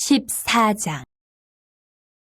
14장.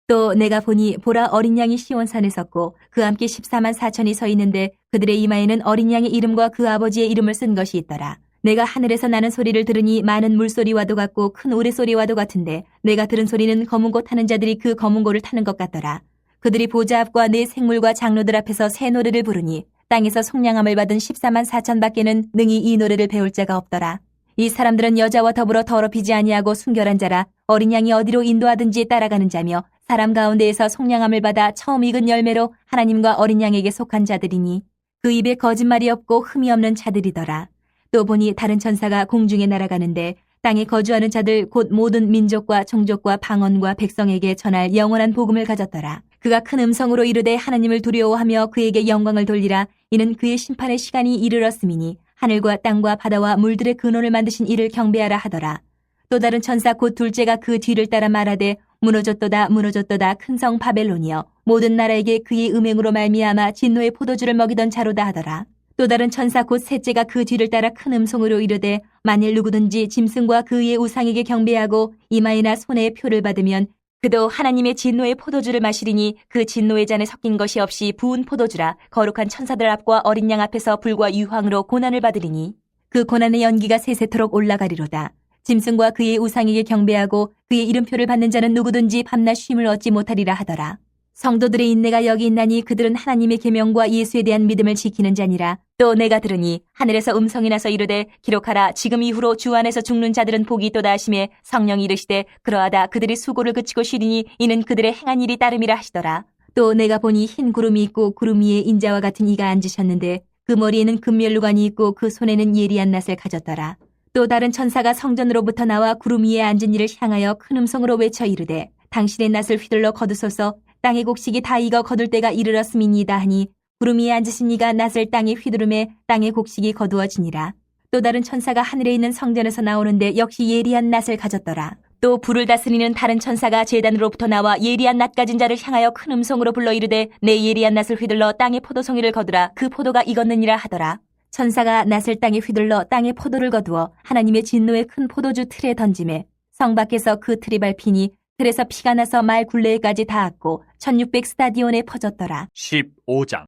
또 내가 보니 보라 어린 양이 시온산에 섰고 그와 함께 14만 4천이 서 있는데 그들의 이마에는 어린 양의 이름과 그 아버지의 이름을 쓴 것이 있더라. 내가 하늘에서 나는 소리를 들으니 많은 물소리와도 같고 큰 우레소리와도 같은데 내가 들은 소리는 검은 고 타는 자들이 그 검은 고를 타는 것 같더라. 그들이 보좌 앞과 네 생물과 장로들 앞에서 새 노래를 부르니 땅에서 속량함을 받은 14만 4천 밖에는 능히 이 노래를 배울 자가 없더라. 이 사람들은 여자와 더불어 더럽히지 아니하고 순결한 자라. 어린 양이 어디로 인도하든지 따라가는 자며 사람 가운데에서 속량함을 받아 처음 익은 열매로 하나님과 어린 양에게 속한 자들이니 그 입에 거짓말이 없고 흠이 없는 자들이더라. 또 보니 다른 천사가 공중에 날아가는데 땅에 거주하는 자들 곧 모든 민족과 종족과 방언과 백성에게 전할 영원한 복음을 가졌더라. 그가 큰 음성으로 이르되 하나님을 두려워하며 그에게 영광을 돌리라. 이는 그의 심판의 시간이 이르렀음이니 하늘과 땅과 바다와 물들의 근원을 만드신 이를 경배하라 하더라. 또 다른 천사 곧 둘째가 그 뒤를 따라 말하되 무너졌도다 무너졌도다 큰 성 바벨론이여 모든 나라에게 그의 음행으로 말미암아 진노의 포도주를 먹이던 자로다 하더라. 또 다른 천사 곧 셋째가 그 뒤를 따라 큰 음성으로 이르되 만일 누구든지 짐승과 그의 우상에게 경배하고 이마에나 손에 표를 받으면 그도 하나님의 진노의 포도주를 마시리니 그 진노의 잔에 섞인 것이 없이 부은 포도주라. 거룩한 천사들 앞과 어린 양 앞에서 불과 유황으로 고난을 받으리니 그 고난의 연기가 세세토록 올라가리로다. 짐승과 그의 우상에게 경배하고 그의 이름표를 받는 자는 누구든지 밤낮 쉼을 얻지 못하리라 하더라. 성도들의 인내가 여기 있나니 그들은 하나님의 계명과 예수에 대한 믿음을 지키는 자니라. 또 내가 들으니 하늘에서 음성이 나서 이르되 기록하라. 지금 이후로 주 안에서 죽는 자들은 복이 있도다 하시매 성령이 이르시되 그러하다. 그들이 수고를 그치고 쉬리니 이는 그들의 행한 일이 따름이라 하시더라. 또 내가 보니 흰 구름이 있고 구름 위에 인자와 같은 이가 앉으셨는데 그 머리에는 금면류관이 있고 그 손에는 예리한 낫을 가졌더라. 또 다른 천사가 성전으로부터 나와 구름 위에 앉은 이를 향하여 큰 음성으로 외쳐 이르되 당신의 낫을 휘둘러 거두소서. 땅의 곡식이 다 익어 거둘 때가 이르렀음이니이다 하니 구름 위에 앉으신 이가 낫을 땅에 휘두르매 땅의 곡식이 거두어지니라. 또 다른 천사가 하늘에 있는 성전에서 나오는데 역시 예리한 낫을 가졌더라. 또 불을 다스리는 다른 천사가 제단으로부터 나와 예리한 낫 가진 자를 향하여 큰 음성으로 불러 이르되 내 예리한 낫을 휘둘러 땅의 포도송이를 거두라. 그 포도가 익었느니라 하더라. 천사가 낫을 땅에 휘둘러 땅의 포도를 거두어 하나님의 진노의 큰 포도주 틀에 던지매 성 밖에서 그 틀이 밟히니 틀에서 피가 나서 말 굴레에까지 닿았고 1600 스타디온에 퍼졌더라. 15장.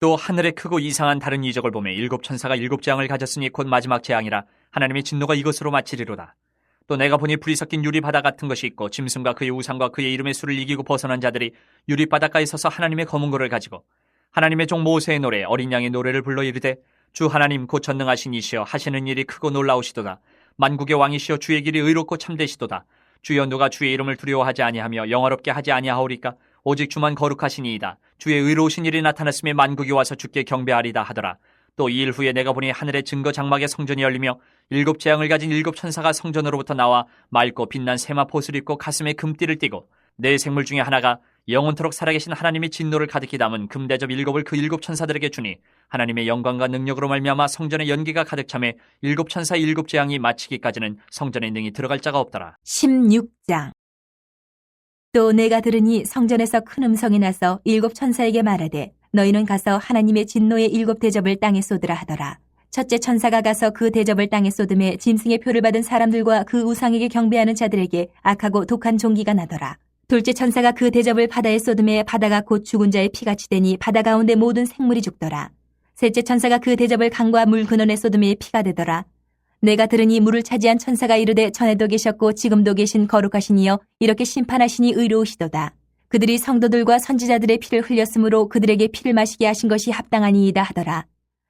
또 하늘에 크고 이상한 다른 이적을 보매 일곱 천사가 일곱 재앙을 가졌으니 곧 마지막 재앙이라. 하나님의 진노가 이것으로 마치리로다. 또 내가 보니 불이 섞인 유리바다 같은 것이 있고 짐승과 그의 우상과 그의 이름의 수를 이기고 벗어난 자들이 유리바닷가에 서서 하나님의 검은 고를 가지고 하나님의 종 모세의 노래 어린 양의 노래를 불러 이르되 주 하나님 곧 전능하신 이시여 하시는 일이 크고 놀라우시도다. 만국의 왕이시여 주의 길이 의롭고 참되시도다. 주여 누가 주의 이름을 두려워하지 아니하며 영화롭게 하지 아니하오리까. 오직 주만 거룩하시니이다. 주의 의로우신 일이 나타났음에 만국이 와서 주께 경배하리다 하더라. 또 이 일 후에 내가 보니 하늘의 증거 장막의 성전이 열리며 일곱 재앙을 가진 일곱 천사가 성전으로부터 나와 맑고 빛난 세마포 옷을 입고 가슴에 금띠를 띠고 네 생물 중에 하나가 영원토록 살아계신 하나님의 진노를 가득히 담은 금대접 일곱을 그 일곱 천사들에게 주니 하나님의 영광과 능력으로 말미암아 성전에 연기가 가득 차매 일곱 천사 일곱 재앙이 마치기까지는 성전에 능히 들어갈 자가 없더라. 16장. 또 내가 들으니 성전에서 큰 음성이 나서 일곱 천사에게 말하되 너희는 가서 하나님의 진노의 일곱 대접을 땅에 쏟으라 하더라. 첫째 천사가 가서 그 대접을 땅에 쏟음에 짐승의 표를 받은 사람들과 그 우상에게 경배하는 자들에게 악하고 독한 종기가 나더라. 둘째 천사가 그 대접을 바다에 쏟음에 바다가 곧 죽은 자의 피같이 되니 바다 가운데 모든 생물이 죽더라. 셋째 천사가 그 대접을 강과 물 근원에 쏟음에 피가 되더라. 내가 들으니 물을 차지한 천사가 이르되 전에도 계셨고 지금도 계신 거룩하신 이여 이렇게 심판하시니 의로우시도다. 그들이 성도들과 선지자들의 피를 흘렸으므로 그들에게 피를 마시게 하신 것이 합당하니이다 하더라.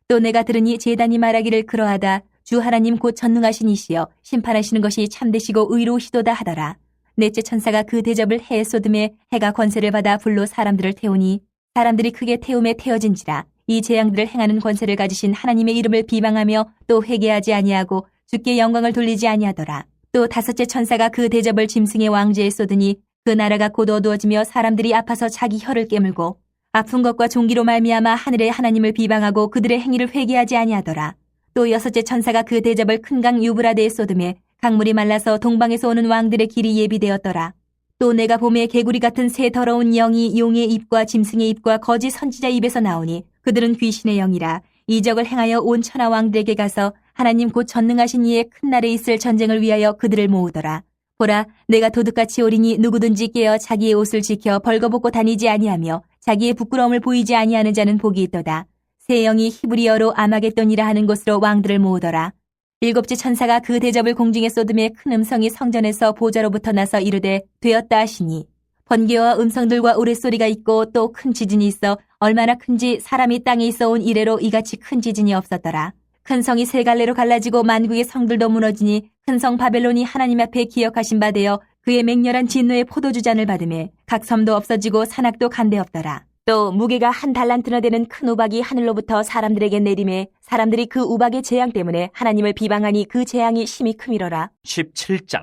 또 내가 들으니 제단이 말하기를 그러하다. 주 하나님 곧 전능하신 이시여 심판하시는 것이 참되시고 의로우시도다 하더라. 넷째 천사가 그 대접을 해에 쏟음에 해가 권세를 받아 불로 사람들을 태우니 사람들이 크게 태움에 태워진지라. 이 재앙들을 행하는 권세를 가지신 하나님의 이름을 비방하며 또 회개하지 아니하고 주께 영광을 돌리지 아니하더라. 또 다섯째 천사가 그 대접을 짐승의 왕제에 쏟으니 그 나라가 곧 어두워지며 사람들이 아파서 자기 혀를 깨물고 아픈 것과 종기로 말미암아 하늘의 하나님을 비방하고 그들의 행위를 회개하지 아니하더라. 또 여섯째 천사가 그 대접을 큰 강 유브라데에 쏟음에 강물이 말라서 동방에서 오는 왕들의 길이 예비되었더라. 또 내가 봄에 개구리 같은 새 더러운 영이 용의 입과 짐승의 입과 거짓 선지자 입에서 나오니 그들은 귀신의 영이라. 이적을 행하여 온 천하 왕들에게 가서 하나님 곧 전능하신 이의 큰 날에 있을 전쟁을 위하여 그들을 모으더라. 보라, 내가 도둑같이 오리니 누구든지 깨어 자기의 옷을 지켜 벌거벗고 다니지 아니하며 자기의 부끄러움을 보이지 아니하는 자는 복이 있도다. 세 영이 히브리어로 아마겟돈이라 하는 곳으로 왕들을 모으더라. 일곱째 천사가 그 대접을 공중에 쏟음에 큰 음성이 성전에서 보좌로부터 나서 이르되 되었다 하시니 번개와 음성들과 우레소리가 있고 또 큰 지진이 있어 얼마나 큰지 사람이 땅에 있어 온 이래로 이같이 큰 지진이 없었더라. 큰 성이 세 갈래로 갈라지고 만국의 성들도 무너지니 큰 성 바벨론이 하나님 앞에 기억하신 바 되어 그의 맹렬한 진노의 포도주잔을 받으매 각 섬도 없어지고 산악도 간데 없더라. 또 무게가 한 달란트나 되는 큰 우박이 하늘로부터 사람들에게 내림에 사람들이 그 우박의 재앙 때문에 하나님을 비방하니 그 재앙이 심히 크미러라. 17장.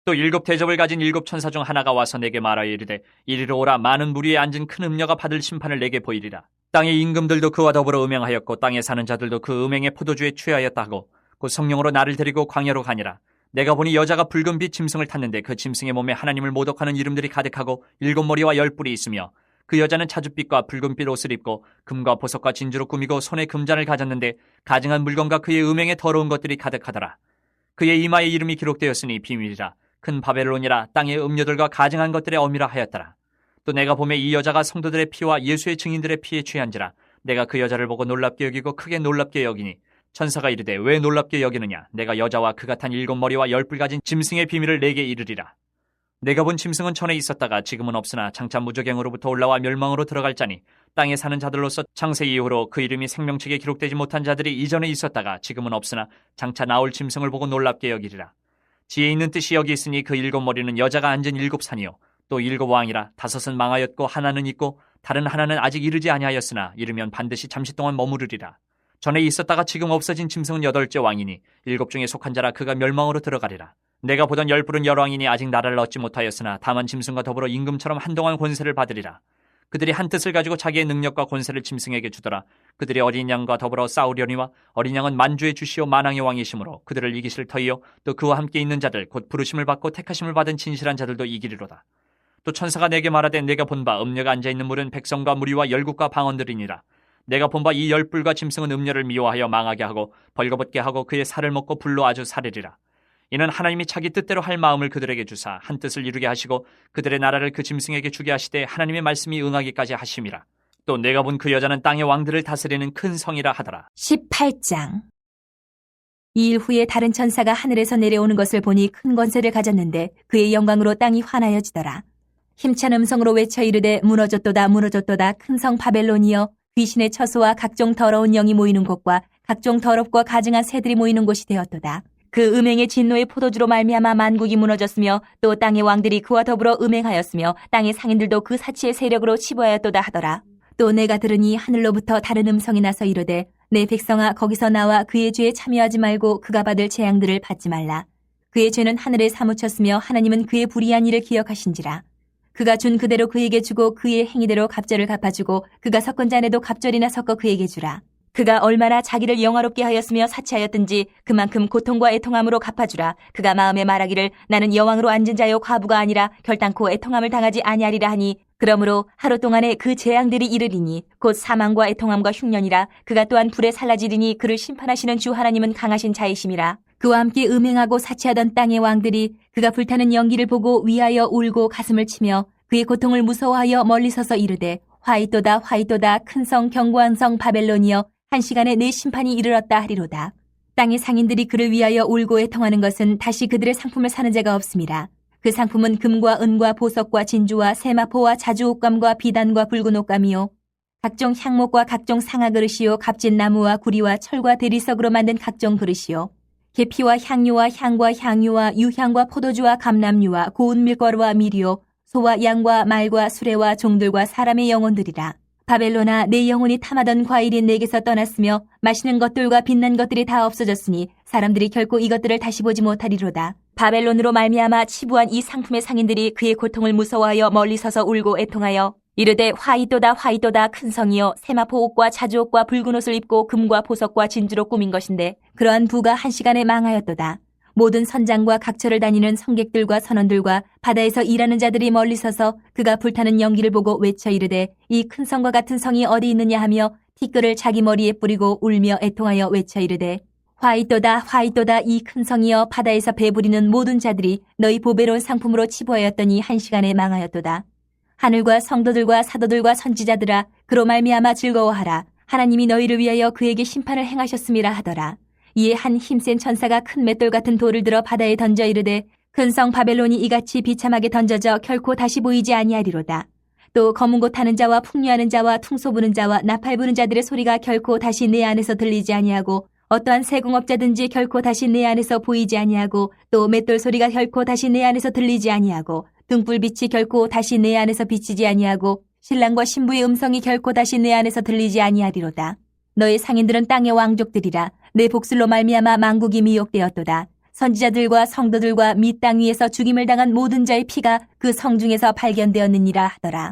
또 일곱 대접을 가진 일곱 천사 중 하나가 와서 내게 말하여 이르되 이리로 오라. 많은 무리에 앉은 큰 음녀가 받을 심판을 내게 보이리라. 땅의 임금들도 그와 더불어 음행하였고 땅에 사는 자들도 그 음행의 포도주에 취하였다 하고 곧 성령으로 나를 데리고 광야로 가니라. 내가 보니 여자가 붉은 빛 짐승을 탔는데 그 짐승의 몸에 하나님을 모독하는 이름들이 가득하고 일곱 머리와 열 뿔이 있으며 그 여자는 자줏빛과 붉은빛 옷을 입고 금과 보석과 진주로 꾸미고 손에 금잔을 가졌는데 가증한 물건과 그의 음행에 더러운 것들이 가득하더라. 그의 이마에 이름이 기록되었으니 비밀이라. 큰 바벨론이라. 땅의 음료들과 가증한 것들의 어미라 하였더라. 또 내가 보매 이 여자가 성도들의 피와 예수의 증인들의 피에 취한지라. 내가 그 여자를 보고 놀랍게 여기고 크게 놀랍게 여기니 천사가 이르되 왜 놀랍게 여기느냐. 내가 여자와 그가 탄 일곱 머리와 열 뿔 가진 짐승의 비밀을 내게 이르리라. 내가 본 짐승은 전에 있었다가 지금은 없으나 장차 무저갱으로부터 올라와 멸망으로 들어갈 자니 땅에 사는 자들로서 창세 이후로 그 이름이 생명책에 기록되지 못한 자들이 이전에 있었다가 지금은 없으나 장차 나올 짐승을 보고 놀랍게 여기리라. 지혜 있는 뜻이 여기 있으니 그 일곱 머리는 여자가 앉은 일곱 산이요 또 일곱 왕이라. 다섯은 망하였고 하나는 있고 다른 하나는 아직 이르지 아니하였으나 이르면 반드시 잠시 동안 머무르리라. 전에 있었다가 지금 없어진 짐승은 여덟째 왕이니 일곱 중에 속한 자라. 그가 멸망으로 들어가리라. 내가 보던 열 뿔은 열왕이니 아직 나라를 얻지 못하였으나 다만 짐승과 더불어 임금처럼 한동안 권세를 받으리라. 그들이 한 뜻을 가지고 자기의 능력과 권세를 짐승에게 주더라. 그들이 어린 양과 더불어 싸우려니와 어린 양은 만주의 주시오 만왕의 왕이시므로 그들을 이기실 터이요 또 그와 함께 있는 자들 곧 부르심을 받고 택하심을 받은 진실한 자들도 이기리로다. 또 천사가 내게 말하되 내가 본 바 음녀가 앉아있는 물은 백성과 무리와 열국과 방언들이니라. 내가 본 바 이 열 뿔과 짐승은 음녀를 미워하여 망하게 하고 벌거벗게 하고 그의 살을 먹고 불로 아주 사르리라. 이는 하나님이 자기 뜻대로 할 마음을 그들에게 주사 한 뜻을 이루게 하시고 그들의 나라를 그 짐승에게 주게 하시되 하나님의 말씀이 응하기까지 하심이라. 또 내가 본 그 여자는 땅의 왕들을 다스리는 큰 성이라 하더라. 18장. 이 일 후에 다른 천사가 하늘에서 내려오는 것을 보니 큰 권세를 가졌는데 그의 영광으로 땅이 환하여지더라. 힘찬 음성으로 외쳐 이르되 무너졌도다 무너졌도다 큰 성 바벨론이여 귀신의 처소와 각종 더러운 영이 모이는 곳과 각종 더럽고 가증한 새들이 모이는 곳이 되었도다. 그 음행의 진노의 포도주로 말미암아 만국이 무너졌으며 또 땅의 왕들이 그와 더불어 음행하였으며 땅의 상인들도 그 사치의 세력으로 치부하였도다 하더라. 또 내가 들으니 하늘로부터 다른 음성이 나서 이르되 내 백성아 거기서 나와 그의 죄에 참여하지 말고 그가 받을 재앙들을 받지 말라. 그의 죄는 하늘에 사무쳤으며 하나님은 그의 불의한 일을 기억하신지라. 그가 준 그대로 그에게 주고 그의 행위대로 갑절을 갚아주고 그가 섞은 잔에도 갑절이나 섞어 그에게 주라. 그가 얼마나 자기를 영화롭게 하였으며 사치하였든지 그만큼 고통과 애통함으로 갚아주라. 그가 마음에 말하기를 나는 여왕으로 앉은 자요 과부가 아니라 결단코 애통함을 당하지 아니하리라 하니 그러므로 하루 동안에 그 재앙들이 이르리니 곧 사망과 애통함과 흉년이라. 그가 또한 불에 살라지리니 그를 심판하시는 주 하나님은 강하신 자이심이라. 그와 함께 음행하고 사치하던 땅의 왕들이 그가 불타는 연기를 보고 위하여 울고 가슴을 치며 그의 고통을 무서워하여 멀리 서서 이르되 화이또다 화이또다 큰 성 견고한 성 바벨론이여 한 시간에 내 심판이 이르렀다 하리로다. 땅의 상인들이 그를 위하여 울고 애통하는 것은 다시 그들의 상품을 사는 자가 없음이라. 그 상품은 금과 은과 보석과 진주와 세마포와 자주옷감과 비단과 붉은 옷감이요 각종 향목과 각종 상아 그릇이요 값진 나무와 구리와 철과 대리석으로 만든 각종 그릇이요 계피와 향료와 향과 향유와 유향과 포도주와 감람유와 고운 밀가루와 밀이요 소와 양과 말과 수레와 종들과 사람의 영혼들이라. 바벨론아 내 영혼이 탐하던 과일이 내게서 떠났으며 마시는 것들과 빛난 것들이 다 없어졌으니 사람들이 결코 이것들을 다시 보지 못하리로다. 바벨론으로 말미암아 치부한 이 상품의 상인들이 그의 고통을 무서워하여 멀리 서서 울고 애통하여 이르되 화이또다 화이또다 큰 성이여 세마포 옷과 자주옷과 붉은 옷을 입고 금과 보석과 진주로 꾸민 것인데 그러한 부가 한 시간에 망하였도다. 모든 선장과 각처를 다니는 성객들과 선원들과 바다에서 일하는 자들이 멀리 서서 그가 불타는 연기를 보고 외쳐 이르되 이 큰 성과 같은 성이 어디 있느냐 하며 티끌을 자기 머리에 뿌리고 울며 애통하여 외쳐 이르되 화이또다 화이또다 이 큰 성이여 바다에서 배부리는 모든 자들이 너희 보배로운 상품으로 치부하였더니 한 시간에 망하였도다. 하늘과 성도들과 사도들과 선지자들아 그로 말미암아 즐거워하라. 하나님이 너희를 위하여 그에게 심판을 행하셨음이라 하더라. 이에 한 힘센 천사가 큰 맷돌 같은 돌을 들어 바다에 던져 이르되 큰 성 바벨론이 이같이 비참하게 던져져 결코 다시 보이지 아니하리로다. 또 검은 곳 타는 자와 풍류하는 자와 퉁소 부는 자와 나팔 부는 자들의 소리가 결코 다시 내 안에서 들리지 아니하고 어떠한 세공업자든지 결코 다시 내 안에서 보이지 아니하고 또 맷돌 소리가 결코 다시 내 안에서 들리지 아니하고 등불빛이 결코 다시 내 안에서 비치지 아니하고 신랑과 신부의 음성이 결코 다시 내 안에서 들리지 아니하리로다. 너의 상인들은 땅의 왕족들이라. 내 복술로 말미암아 만국이 미혹되었도다. 선지자들과 성도들과 및 땅 위에서 죽임을 당한 모든 자의 피가 그 성 중에서 발견되었느니라 하더라.